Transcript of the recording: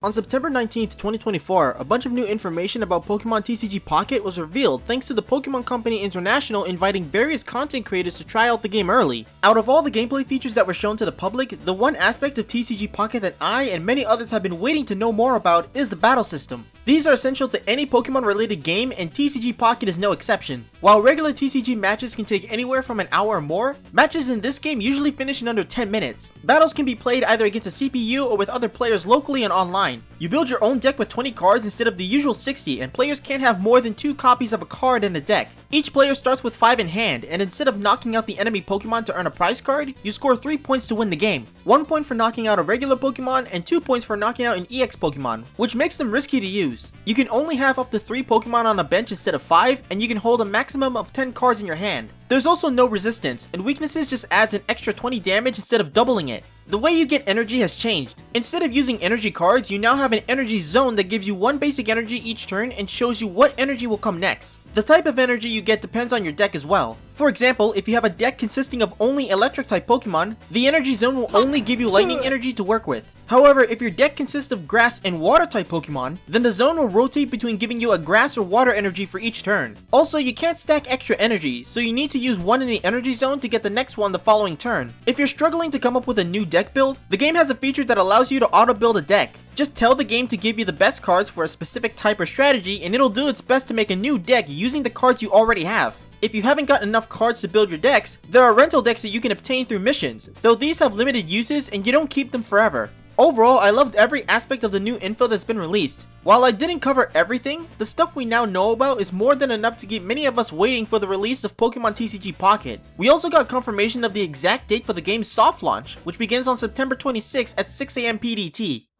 On September 19th, 2024, a bunch of new information about Pokemon TCG Pocket was revealed thanks to the Pokemon Company International inviting various content creators to try out the game early. Out of all the gameplay features that were shown to the public, the one aspect of TCG Pocket that I and many others have been waiting to know more about is the battle system. These are essential to any Pokemon related game, and TCG Pocket is no exception. While regular TCG matches can take anywhere from an hour or more, matches in this game usually finish in under 10 minutes. Battles can be played either against a CPU or with other players locally and online. You build your own deck with 20 cards instead of the usual 60, and players can't have more than 2 copies of a card in a deck. Each player starts with 5 in hand, and instead of knocking out the enemy Pokemon to earn a prize card, you score 3 points to win the game. 1 point for knocking out a regular Pokemon, and 2 points for knocking out an EX Pokemon, which makes them risky to use. You can only have up to 3 Pokemon on a bench instead of 5, and you can hold a maximum of 10 cards in your hand. There's also no resistance, and weaknesses just adds an extra 20 damage instead of doubling it. The way you get energy has changed. Instead of using energy cards, you now have an energy zone that gives you 1 basic energy each turn and shows you what energy will come next. The type of energy you get depends on your deck as well. For example, if you have a deck consisting of only electric type Pokemon, the energy zone will only give you lightning energy to work with. However, if your deck consists of grass and water type Pokemon, then the zone will rotate between giving you a grass or water energy for each turn. Also, you can't stack extra energy, so you need to use one in the energy zone to get the next one the following turn. If you're struggling to come up with a new deck build, the game has a feature that allows you to auto build a deck. Just tell the game to give you the best cards for a specific type or strategy, and it'll do its best to make a new deck using the cards you already have. If you haven't got enough cards to build your decks, there are rental decks that you can obtain through missions, though these have limited uses and you don't keep them forever. Overall, I loved every aspect of the new info that's been released. While I didn't cover everything, the stuff we now know about is more than enough to keep many of us waiting for the release of Pokemon TCG Pocket. We also got confirmation of the exact date for the game's soft launch, which begins on September 26 at 6 AM PDT.